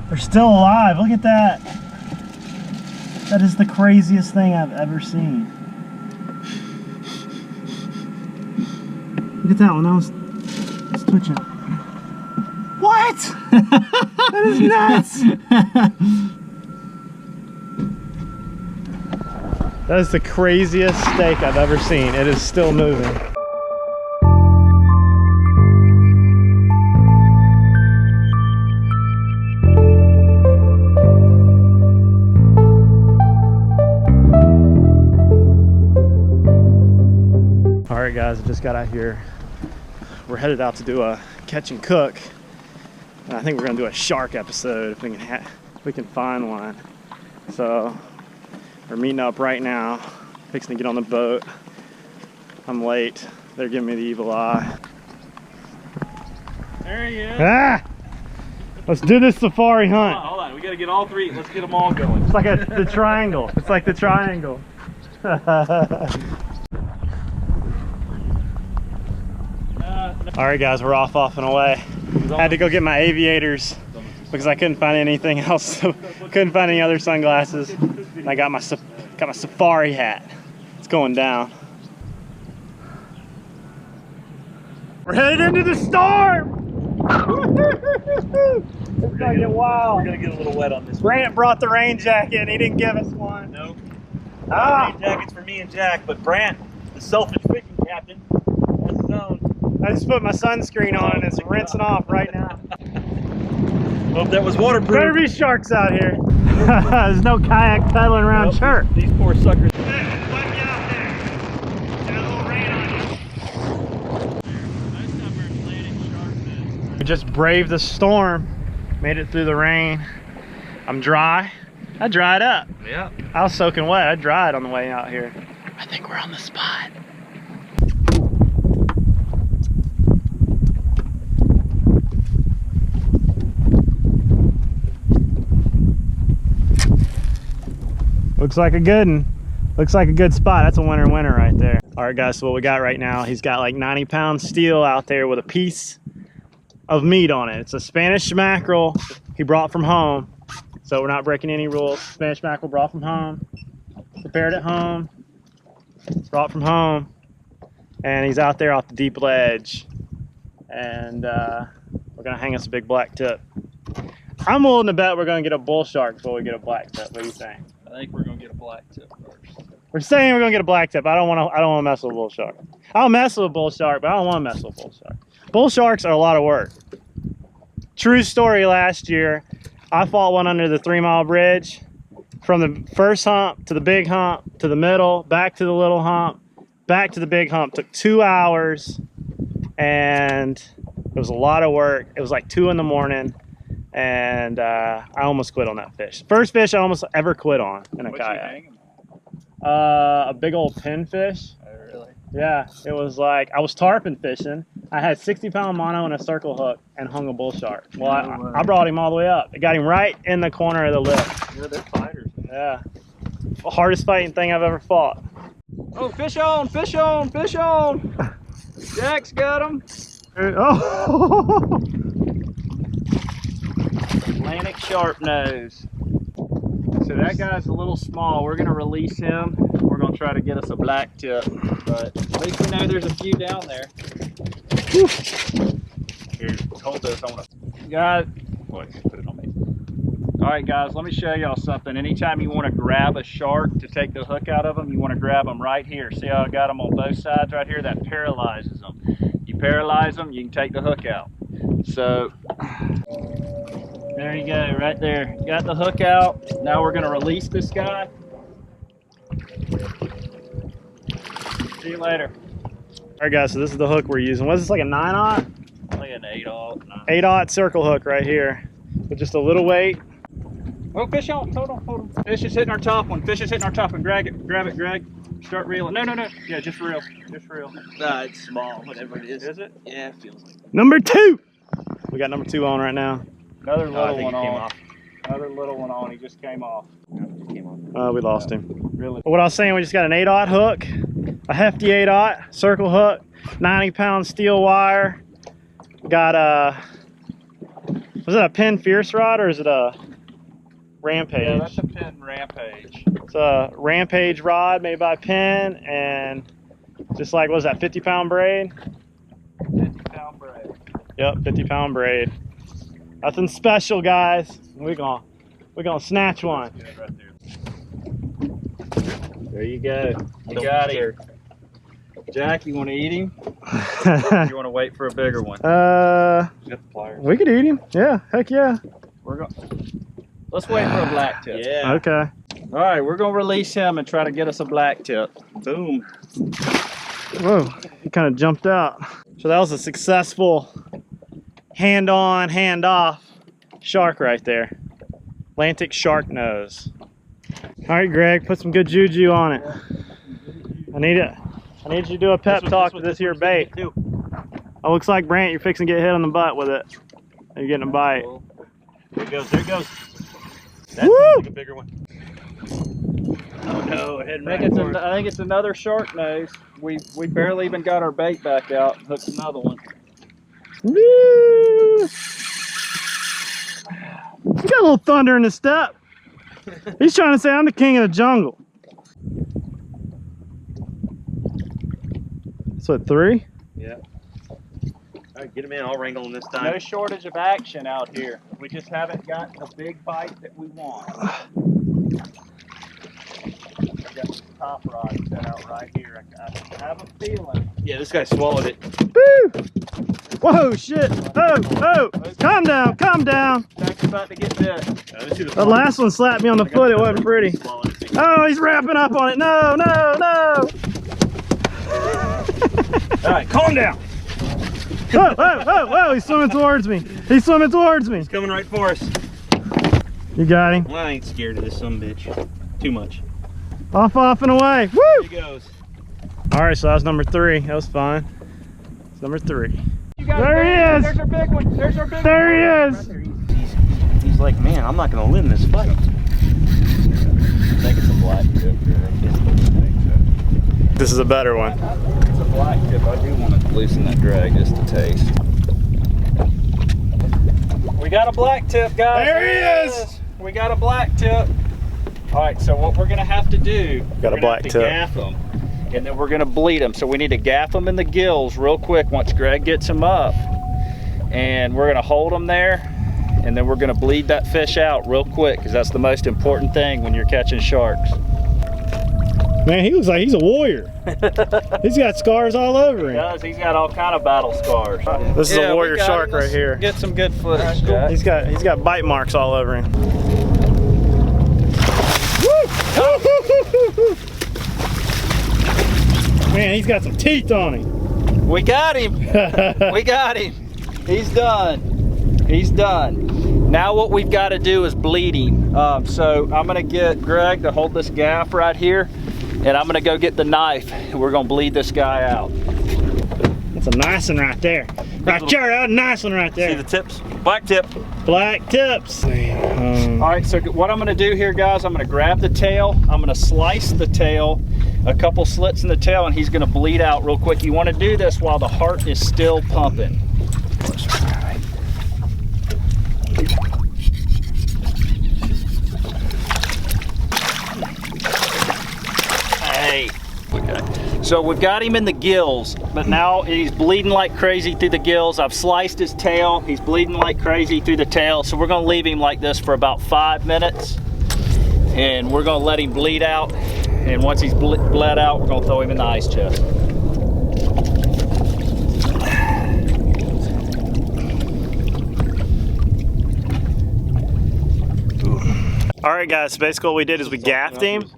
They're still alive. Look at that. That is the craziest thing I've ever seen. Look at that one. That was twitching. What? That is nuts. That is the craziest steak I've ever seen. It is still moving. All right, guys, I just got out here. We're headed out to do a catch and cook. And I think we're gonna do a shark episode if we can find one. So we're meeting up right now, fixing to get on the boat. I'm late. They're giving me the evil eye. There he is. Ah! Let's do this safari hunt. Hold on. We gotta get all three. Let's get them all going. It's like the triangle. It's like the triangle. All right, guys, we're off and away. Had to go get my aviators because I couldn't find anything else. Couldn't find any other sunglasses. And I got my safari hat. It's going down. We're headed into the storm. It's gonna get wild. We're gonna get a little wet on this. Brant brought the rain jacket and he didn't give us one. Nope. Ah. Rain jacket's for me and Jack, but Brant, the selfish fishing captain, has his own. I just put my sunscreen on and it's rinsing off right now. Hope that was waterproof. Better be sharks out here. There's no kayak paddling around church. These poor suckers. We just braved the storm, made it through the rain. I'm dry. I dried up. Yeah. I was soaking wet. I dried on the way out here. I think we're on the spot. Looks like a good one. Looks like a good spot. That's a winner right there. All right, guys, so what we got right now, he's got like 90-pound steel out there with a piece of meat on it. It's a Spanish mackerel he brought from home. So we're not breaking any rules. Spanish mackerel brought from home, prepared at home, brought from home. And he's out there off the deep ledge. And we're gonna hang us a big black tip. I'm willing to bet we're gonna get a bull shark before we get a black tip. What do you think? I think we're gonna get a black tip first. We're saying we're gonna get a black tip. I don't want to mess with a bull shark. I'll mess with a bull shark, but I don't want to mess with a bull shark. Bull sharks are a lot of work. True story. Last year, I fought one under the 3 Mile Bridge, from the first hump to the big hump to the middle, back to the little hump, back to the big hump. Took 2 hours, and it was a lot of work. It was like 2 in the morning. And I almost quit on that fish. First fish I almost ever quit on in a kayak. A big old pinfish. Oh, really? Yeah, it was like I was tarpon fishing. I had 60-pound mono and a circle hook and hung a bull shark. Well, I brought him all the way up. I got him right in the corner of the lip. Yeah, they're fighters. Yeah, the hardest fighting thing I've ever fought. Oh, fish on, fish on, fish on! Jack's got him. Oh. Atlantic sharp nose. So that guy's a little small. We're gonna release him. We're gonna try to get us a black tip, but at least we know there's a few down there. Whew. Here, hold this. I want to. Guys, wait, put it on me. All right, guys, let me show y'all something. Anytime you want to grab a shark to take the hook out of them, you want to grab them right here. See how I got them on both sides right here? That paralyzes them. You paralyze them, you can take the hook out. So. There you go, right there. Got the hook out. Now we're gonna release this guy. See you later. All right, guys, so this is the hook we're using. Was this like a 9-aught? Like an 8-aught. 8-aught circle hook right here with just a little weight. Oh, fish on. Hold on, hold on. Fish is hitting our top one. Fish is hitting our top one. Grab it, Greg. Start reeling. No. Yeah, just reel. Just reel. Nah, it's small, whatever it is. Is it? Yeah, it feels like it. Number 2. We got number 2 on right now. Another little one came on. off. Another little one on. He just came off. We lost him. Really? What I was saying, we just got an 8-aught hook, a hefty 8-aught circle hook, 90-pound steel wire. Got a Was that a Penn Fierce rod or is it a Rampage? Yeah, that's a Penn Rampage. It's a Rampage rod made by Penn, and just like, what was that, 50-pound braid? 50-pound braid. Yep, 50-pound braid. Nothing special, guys. We're gonna snatch one. Right there you go. You got him. Jack, you want to eat him? Or you want to wait for a bigger one? We could eat him. Yeah, heck yeah. Let's wait for a blacktip. Yeah. Okay. All right, we're gonna release him and try to get us a blacktip. Boom. Whoa, he kind of jumped out. So that was a successful hand on, hand off shark right there. Atlantic shark nose. All right, Greg, put some good juju on it. I need you to do a pep talk to this here bait. It looks like, Brant, you're fixing to get hit on the butt with it. You're getting a bite. There it goes. There it goes. That Woo! sounds like a bigger one. Oh no! I think it's another shark nose. We barely even got our bait back out. Hooked another one. Woo! He got a little thunder in his step. He's trying to say, I'm the king of the jungle. So at 3? Yeah. All right, get him in. I'll wrangle him this time. No shortage of action out here. We just haven't got the big bite that we want. I've got this top rod set out right here. I have a feeling. Yeah, this guy swallowed it. Woo! Whoa, shit. Oh, calm down, calm down. Jack's about to get bit. The last one slapped me on the foot. It wasn't pretty. Oh, he's wrapping up on it. No, no, no. All right, calm down. Whoa, whoa, whoa, whoa. He's swimming towards me. He's swimming towards me. He's coming right for us. You got him. Well, I ain't scared of this sumbitch. Too much. Off, and away. Woo! There he goes. All right, so that was number 3. That was fine. It's number 3. There he is. There's our big one. There's our big one. There he is. He's like, man, I'm not gonna win this fight. I think it's a blacktip. This is a better one. It's a blacktip. I do want to loosen that drag just a taste. We got a blacktip, guys. There he is. We got a blacktip. All right, so what we're gonna have to do? Got a we're gonna have to blacktip. gaff them, and then we're gonna bleed them. So we need to gaff them in the gills real quick once Greg gets them up, and we're gonna hold them there, and then we're gonna bleed that fish out real quick because that's the most important thing when you're catching sharks. Man, he looks like he's a warrior. He's got scars all over him. He does. He's got all kind of battle scars. This is a warrior shark right Let's here. Get some good footage, Jack. He's got bite marks all over him. Man, he's got some teeth on him. We got him. We got him. He's done. He's done. Now what we've got to do is bleed him. So I'm gonna get Greg to hold this gaff right here, and I'm gonna go get the knife, and we're gonna bleed this guy out. That's a nice one right there. Right there, a nice one right there. See the tips? Black tip. Black tips. All right, so what I'm gonna do here, guys, I'm gonna grab the tail, I'm gonna slice the tail, a couple slits in the tail, and he's gonna bleed out real quick. You wanna do this while the heart is still pumping. Hey. Okay. So we've got him in the gills, but now he's bleeding like crazy through the gills. I've sliced his tail. He's bleeding like crazy through the tail. So we're gonna leave him like this for about 5 minutes, and we're gonna let him bleed out. And once he's bled out, we're gonna throw him in the ice chest. All right, guys, so basically what we did is we gaffed him,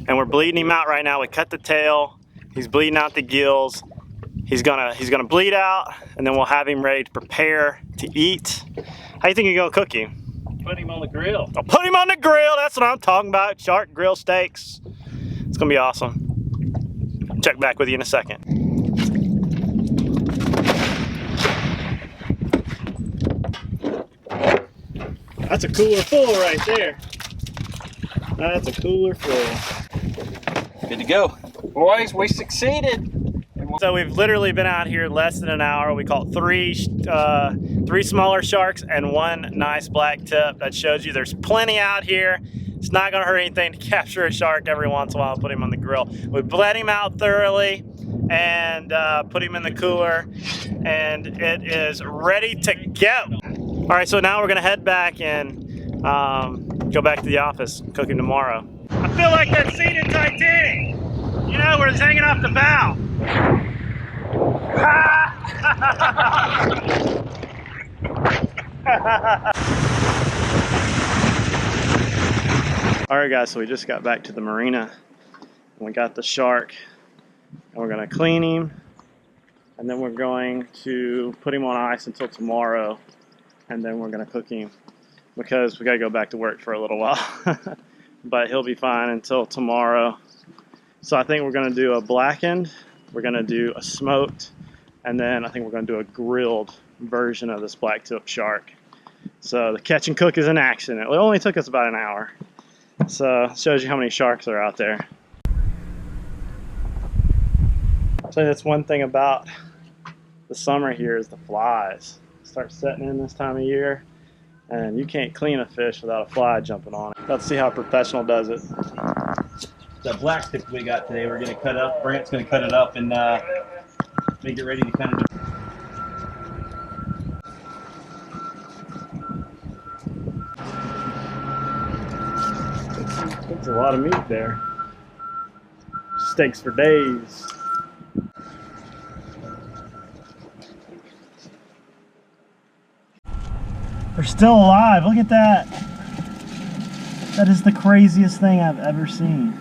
and we're bleeding him out right now. We cut the tail. He's bleeding out the gills. He's gonna bleed out, and then we'll have him ready to prepare to eat. How do you think you're gonna cook him? Put him on the grill. I'll put him on the grill. That's what I'm talking about. Shark grill steaks. It's gonna be awesome. Check back with you in a second. That's a cooler full right there. That's a cooler full. Good to go. Boys, we succeeded. So we've literally been out here less than an hour. We caught three smaller sharks and one nice black tip. That shows you there's plenty out here. It's not gonna hurt anything to capture a shark every once in a while and put him on the grill. We bled him out thoroughly and put him in the cooler, and it is ready to go. All right, so now we're gonna head back and go back to the office, cook him tomorrow. I feel like that scene in Titanic, you know, where it's hanging off the bow. All right, guys, so we just got back to the marina and we got the shark, and we're gonna clean him, and then we're going to put him on ice until tomorrow, and then we're gonna cook him because we gotta go back to work for a little while. But he'll be fine until tomorrow. So I think we're gonna do a blackened, we're gonna do a smoked, and then I think we're gonna do a grilled version of this blacktip shark. So the catch and cook is in action. It only took us about an hour. So it shows you how many sharks are out there. So that's one thing about the summer here is the flies. Start setting in this time of year, and you can't clean a fish without a fly jumping on it. Let's see how a professional does it. The blacktip we got today, we're gonna cut up. Brant's gonna cut it up and make it ready to kind of. That's a lot of meat there. Steaks for days. They're still alive. Look at that. That is the craziest thing I've ever seen.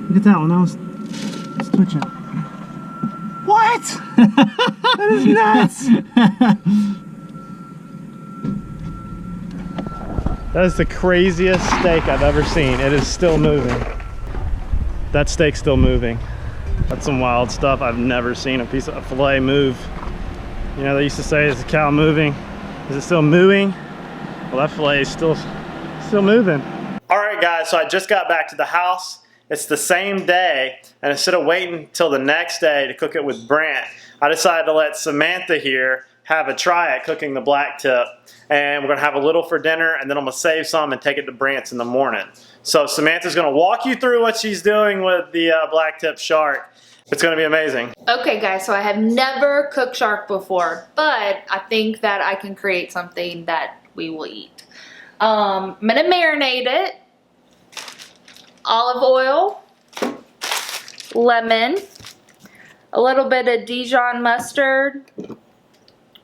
Look at that one. That was twitching. What? That is nuts. That is the craziest steak I've ever seen. It is still moving. That steak's still moving. That's some wild stuff. I've never seen a piece of filet move. You know, they used to say, is the cow moving? Is it still mooing? Well, that filet is still moving. All right, guys, so I just got back to the house. It's the same day, and instead of waiting till the next day to cook it with Brant, I decided to let Samantha here have a try at cooking the blacktip. And we're gonna have a little for dinner, and then I'm gonna save some and take it to Brant's in the morning. So Samantha's gonna walk you through what she's doing with the blacktip shark. It's gonna be amazing. Okay guys, so I have never cooked shark before, but I think that I can create something that we will eat. I'm gonna marinate it. Olive oil, lemon, a little bit of Dijon mustard,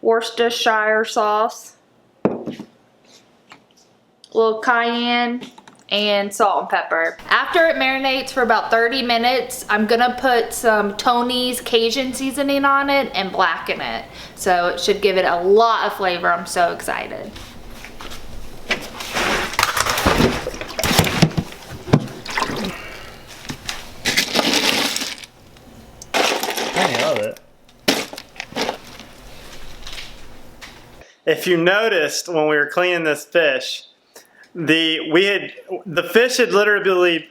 Worcestershire sauce, a little cayenne, and salt and pepper. After it marinates for about 30 minutes, I'm gonna put some Tony's Cajun seasoning on it and blacken it. So it should give it a lot of flavor. I'm so excited. I love it. If you noticed when we were cleaning this fish, the fish had literally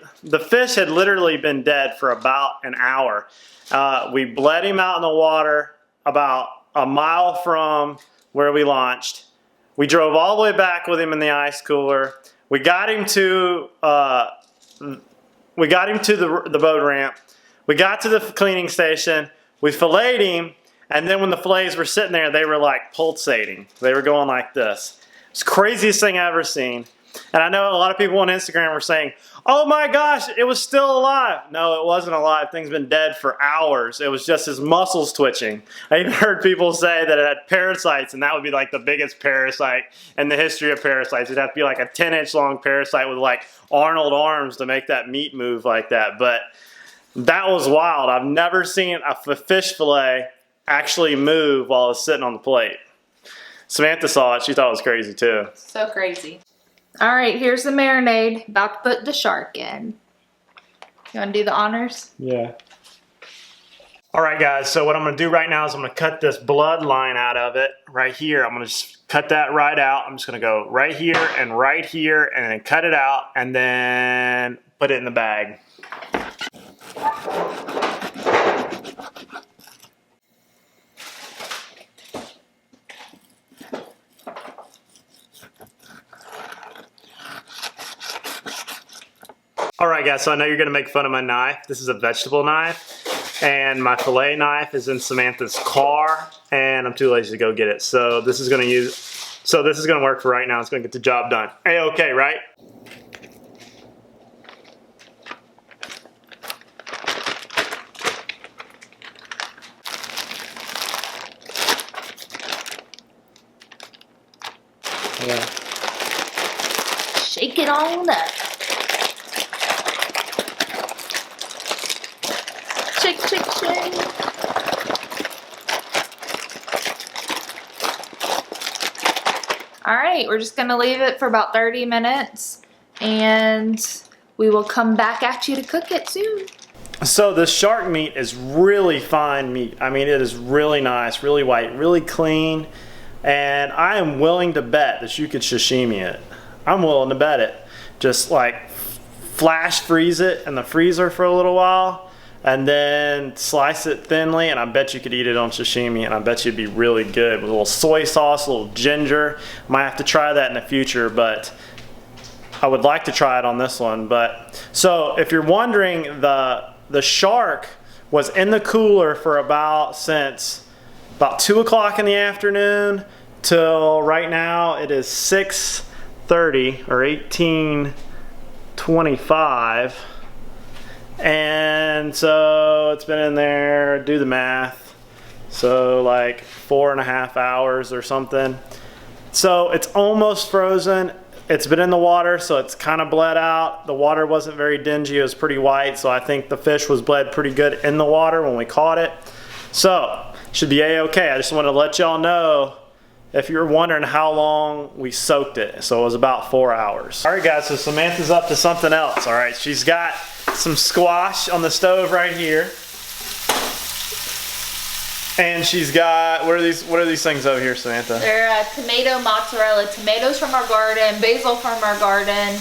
been dead for about an hour. We bled him out in the water about a mile from where we launched. We drove all the way back with him in the ice cooler. We got him to the boat ramp. We got to the cleaning station. We filleted him, and then when the fillets were sitting there, they were like pulsating. They were going like this. It's the craziest thing I've ever seen. And I know a lot of people on Instagram were saying, oh my gosh, it was still alive. No, it wasn't alive. Thing's been dead for hours. It was just his muscles twitching. I even heard people say that it had parasites, and that would be like the biggest parasite in the history of parasites. It'd have to be like a 10-inch long parasite with like Arnold arms to make that meat move like that. But that was wild. I've never seen a fish fillet actually move while it's sitting on the plate. Samantha saw it. She thought it was crazy too. So crazy. All right, here's the marinade. About to put the shark in. You want to do the honors? Yeah. All right, guys. So what I'm going to do right now is I'm going to cut this bloodline out of it right here. I'm going to just cut that right out. I'm just going to go right here, and then cut it out, and then put it in the bag. All right, guys, so I know you're gonna make fun of my knife. This is a vegetable knife, and my fillet knife is in Samantha's car, and I'm too lazy to go get it. So this is gonna work for right now. It's gonna get the job done. A-okay, right? Yeah. Shake it on up. Shake, shake, shake. All right, we're just gonna leave it for about 30 minutes and we will come back at you to cook it soon. So the shark meat is really fine meat. I mean, it is really nice, really white, really clean. And I am willing to bet that you could sashimi it. I'm willing to bet it. Just like flash freeze it in the freezer for a little while and then slice it thinly, and I bet you could eat it on sashimi, and I bet you'd be really good with a little soy sauce, a little ginger. Might have to try that in the future, but I would like to try it on this one. But so if you're wondering, the shark was in the cooler for since about 2 o'clock in the afternoon till right now. It is 6:30 or 18:25. And so it's been in there, do the math, so like 4.5 hours or something. So it's almost frozen. It's been in the water, so it's kind of bled out. The water wasn't very dingy, it was pretty white, so I think the fish was bled pretty good in the water when we caught it. So, should be a-okay. I just want to let y'all know if you're wondering how long we soaked it. So it was about 4 hours. All right, guys, so Samantha's up to something else. All right, she's got some squash on the stove right here. And she's got, what are these things over here, Samantha? They're tomato mozzarella, tomatoes from our garden, basil from our garden.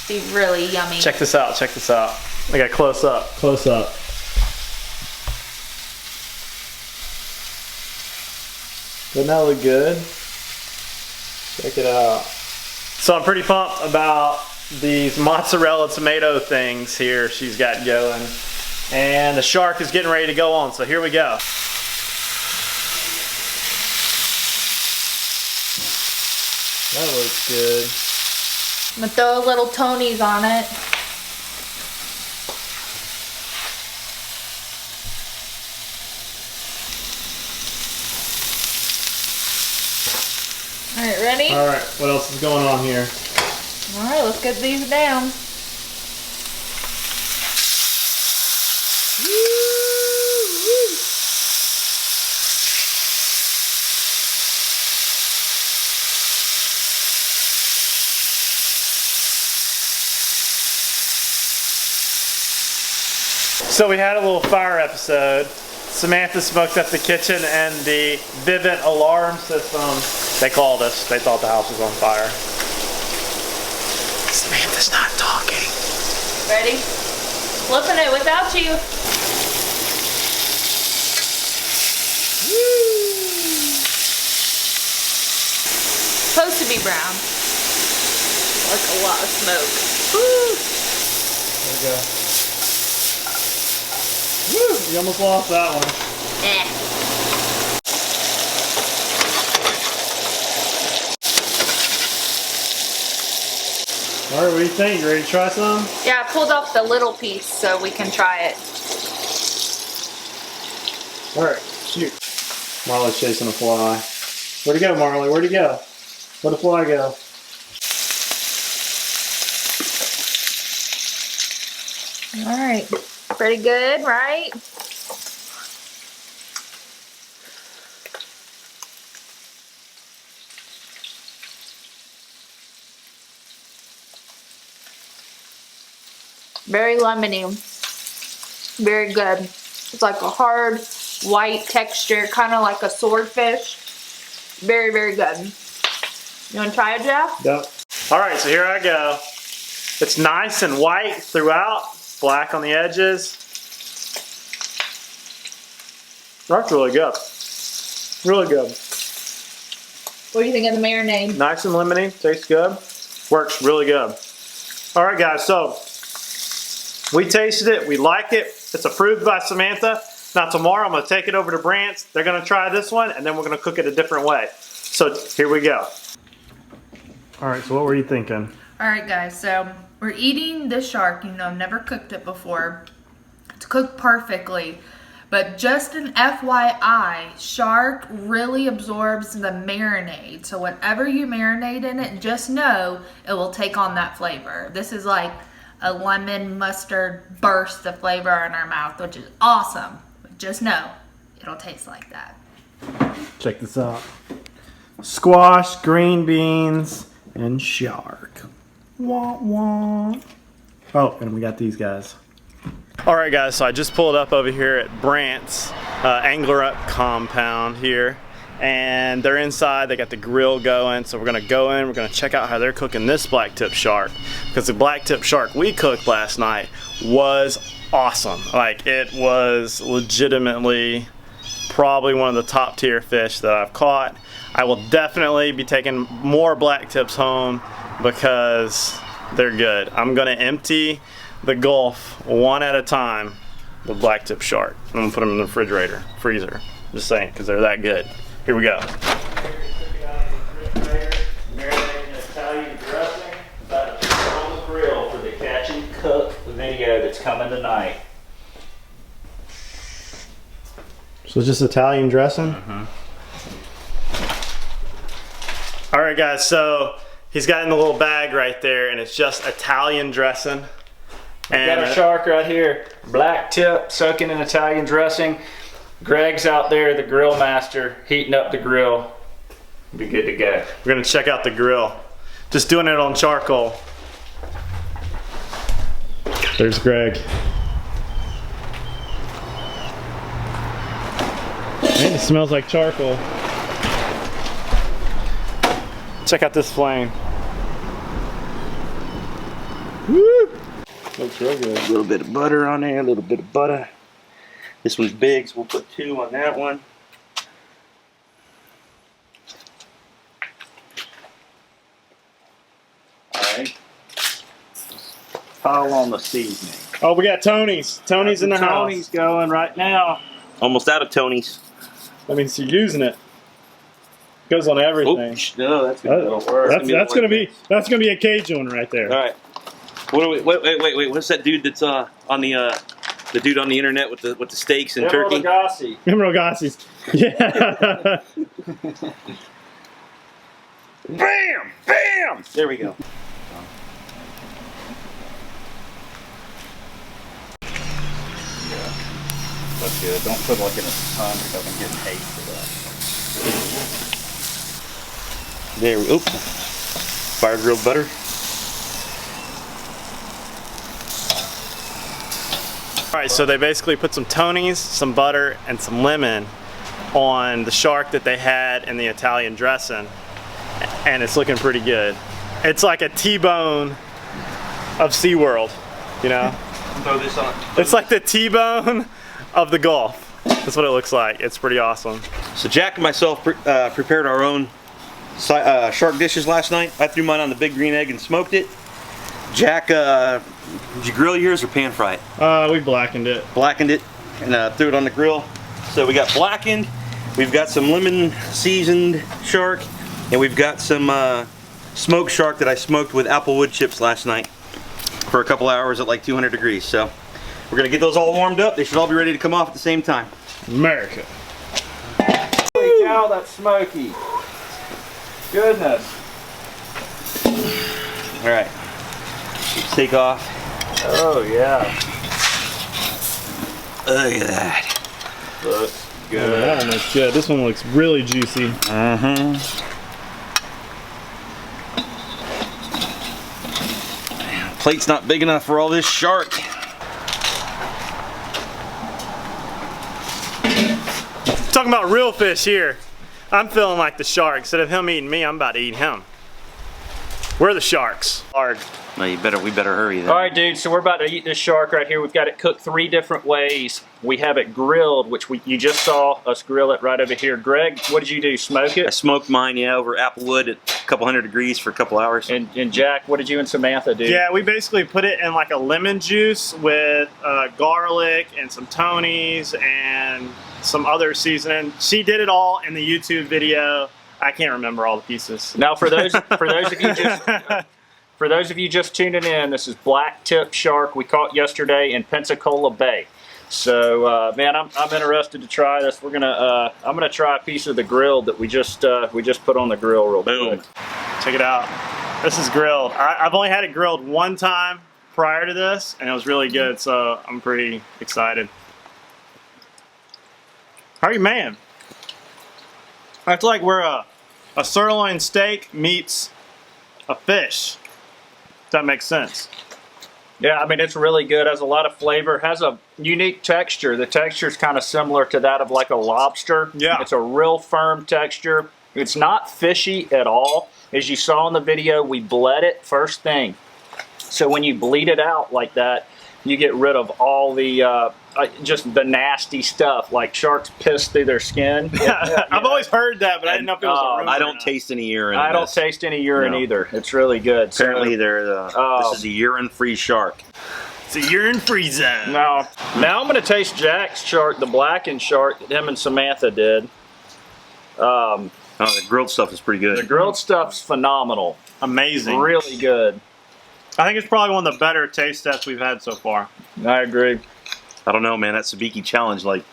Be really yummy. Check this out, check this out. I got close up, close up. Doesn't that look good? Check it out. So I'm pretty pumped about these mozzarella tomato things here she's got going. And the shark is getting ready to go on, so here we go. That looks good. I'm gonna throw a little Tony's on it. All right, ready? All right, what else is going on here? All right, let's get these down. So we had a little fire episode. Samantha smoked up the kitchen and the Vivint alarm system. They called us. They thought the house was on fire. Samantha's not talking. Ready? Flipping it without you. Supposed to be brown. Like a lot of smoke. Woo. There we go. Woo! You almost lost that one. All right, what do you think? You ready to try some? Yeah, I pulled off the little piece so we can try it. All right, shoot. Marley's chasing a fly. Where'd he go, Marley? Where'd he go? Where'd the fly go? All right, pretty good, right? Very lemony, very good. It's like a hard white texture, kind of like a swordfish. Very, very good. You want to try it, Jeff? Yep. All right, so here I go. It's nice and white throughout, black on the edges. That's really good. Really good. What do you think of the marinade? Nice and lemony. Tastes good. Works really good. All right, guys. So we tasted it. We like it. It's approved by Samantha. Now tomorrow I'm going to take it over to Brant's. They're going to try this one, and then we're going to cook it a different way. So here we go. All right. So what were you thinking? All right, guys. So we're eating this shark. You know, I've never cooked it before. It's cooked perfectly. But just an FYI, shark really absorbs the marinade. So whatever you marinate in it, just know it will take on that flavor. This is like a lemon mustard burst of flavor in our mouth, which is awesome. But just know it'll taste like that. Check this out. Squash, green beans, and shark. Wah, wah. Oh, and we got these guys. All right, guys, so I just pulled up over here at Brant's Angler Up compound here, and they're inside. They got the grill going, so we're gonna go in, we're gonna check out how they're cooking this blacktip shark, because the blacktip shark we cooked last night was awesome. Like, it was legitimately probably one of the top tier fish that I've caught. I will definitely be taking more blacktips home because they're good. I'm gonna empty the Gulf one at a time with blacktip shark. I'm gonna put them in the refrigerator, freezer. Just saying, because they're that good. Here we go. Marinating Italian dressing, about to put on the grill for the catch and cook video that's coming tonight. So just Italian dressing? All right, guys, so he's got in the little bag right there, and it's just Italian dressing. We got a shark right here, black tip, soaking in Italian dressing. Greg's out there, the grill master, heating up the grill. Be good to go. We're gonna check out the grill. Just doing it on charcoal. There's Greg. Man, it smells like charcoal. Check out this flame. Woo! Looks real good. A little bit of butter on there, a little bit of butter. This one's big, so we'll put 2 on that one. Alright. Pile on the seasoning. Oh, we got Tony's. Tony's in the house. Tony's going right now. Almost out of Tony's. That means you're using it. Goes on everything. Oops, no, that's gonna work. That's gonna be a Cajun right there. Alright. What are we, wait, what's that dude that's on the dude on the internet with the steaks and turkey? Lagasse. Rogassi's. Yeah. Bam! Bam! There we go. Yeah, that's good. Don't put like in a ton because I'm getting hate for that. There we go. Fire grilled butter. All right, so they basically put some Tony's, some butter, and some lemon on the shark that they had in the Italian dressing, and it's looking pretty good. It's like a T-bone of SeaWorld, you know? Throw this on. It's like the T-bone of the Gulf. That's what it looks like. It's pretty awesome. So Jack and myself prepared our own shark dishes last night. I threw mine on the big green egg and smoked it. Jack, did you grill yours or pan fry it? We blackened it. Blackened it and threw it on the grill. So we got blackened, we've got some lemon seasoned shark, and we've got some smoked shark that I smoked with apple wood chips last night for a couple hours at like 200 degrees. So we're gonna get those all warmed up. They should all be ready to come off at the same time. America. Holy cow, that's smoky. Goodness. All right, let's take off. Oh yeah. Look at that. Looks Yeah, good. that one looks good. This one looks really juicy. Plate's not big enough for all this shark. Talking about real fish here. I'm feeling like the shark. Instead of him eating me, I'm about to eat him. We're the sharks. Hard. No, we better hurry then. All right, dude, so we're about to eat this shark right here. We've got it cooked 3 different ways. We have it grilled, which you just saw us grill it right over here. Greg, what did you do, smoke it? I smoked mine, yeah, over applewood at a couple hundred degrees for a couple hours. And Jack, what did you and Samantha do? Yeah, we basically put it in like a lemon juice with garlic and some Tony's and some other seasoning. She did it all in the YouTube video. I can't remember all the pieces. Now, for those of you just tuning in, this is Blacktip Shark we caught yesterday in Pensacola Bay. So, man, I'm interested to try this. I'm gonna try a piece of the grilled that we just put on the grill real quick. Check it out. This is grilled. I've only had it grilled one time prior to this, and it was really good. So I'm pretty excited. How are you, man? It's like we're a sirloin steak meets a fish. If that makes sense. Yeah, I mean, it's really good. Has a lot of flavor. Has a unique texture. The texture is kind of similar to that of like a lobster. Yeah. It's a real firm texture. It's not fishy at all. As you saw in the video, we bled it first thing. So when you bleed it out like that, you get rid of all the just the nasty stuff, like sharks piss through their skin. I've always heard that, but I didn't know if it was a rumor. I don't taste any urine. I don't taste any urine either. It's really good. Apparently, this is a urine-free shark. It's a urine-free zone. Now I'm going to taste Jack's shark, the blackened shark that him and Samantha did. Oh, the grilled stuff is pretty good. The grilled stuff's phenomenal. Amazing. Really good. I think it's probably one of the better taste tests we've had so far. I agree. I don't know, man. That sabiki challenge, like,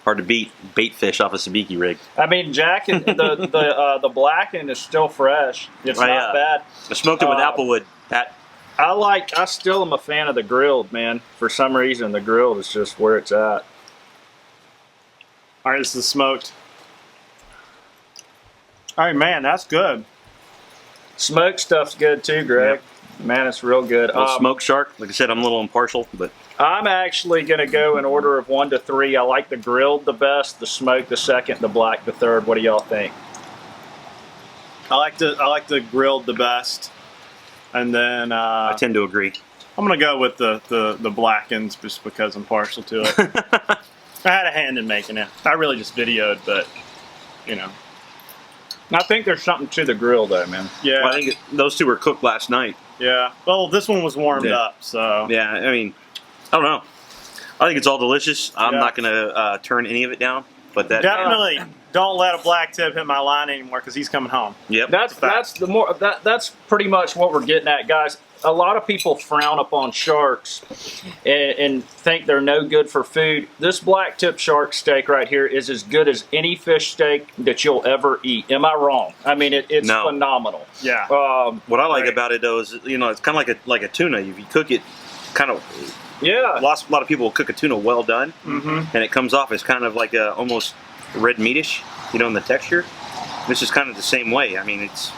hard to beat. Bait fish off a sabiki rig. I mean, Jack, the blackened is still fresh. It's not bad. I smoked it with applewood, Pat. I still am a fan of the grilled, man. For some reason, the grilled is just where it's at. All right, this is smoked. All right, man, that's good. Smoked stuff's good too, Greg. Yep. Man, it's real good. Smoked shark. Like I said, I'm a little impartial, but I'm actually going to go in order of 1 to 3. I like the grilled the best, the smoked the second, the black the third. What do y'all think? I like the grilled the best, and then I tend to agree. I'm gonna go with the blackens just because I'm partial to it. I had a hand in making it. I really just videoed, but you know. I think there's something to the grill though, man. Yeah. Well, I think those 2 were cooked last night. Yeah. Well, this one was warmed up, so. Yeah, I mean, I don't know. I think it's all delicious. I'm not gonna turn any of it down, but that definitely don't let a blacktip hit my line anymore because he's coming home. Yep. That's pretty much what we're getting at, guys. A lot of people frown upon sharks and think they're no good for food. This blacktip shark steak right here is as good as any fish steak that you'll ever eat. Am I wrong? I mean, it's phenomenal. Yeah. What I like about it though is, you know, it's kind of like a tuna. If you cook it, kind of. Yeah. A lot of people will cook a tuna well done, and it comes off as kind of like a almost red meatish, you know, in the texture. This is kind of the same way. I mean, it's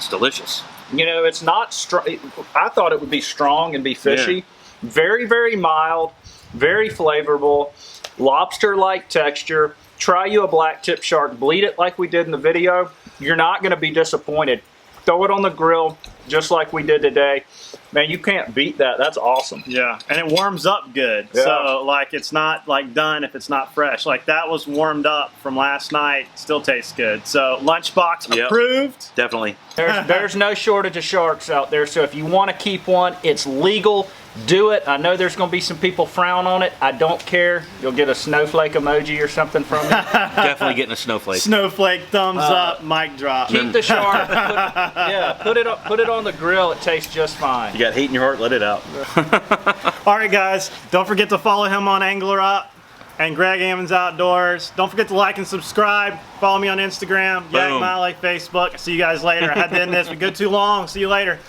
delicious. You know, it's not strong. I thought it would be strong and be fishy. Yeah. Very, very mild, very flavorful, lobster-like texture. Try you a blacktip shark, bleed it like we did in the video. You're not going to be disappointed. Throw it on the grill just like we did today. Man, you can't beat that. That's awesome. Yeah, and it warms up good. Yeah. So, like, it's not, like, done if it's not fresh. Like, that was warmed up from last night. Still tastes good. So, lunchbox approved. Definitely. There's no shortage of sharks out there. So, if you want to keep one, it's legal. Do it. I know there's going to be some people frown on it. I don't care. You'll get a snowflake emoji or something from me. Definitely getting a snowflake. Snowflake, thumbs up, mic drop. Keep the shark. Put it on the grill. It tastes just fine. You got hate in your heart, let it out. All right, guys. Don't forget to follow him on Angler Up and Greg Ammons Outdoors. Don't forget to like and subscribe. Follow me on Instagram, jack.motley, Facebook. See you guys later. I had to end this. We go too long. See you later.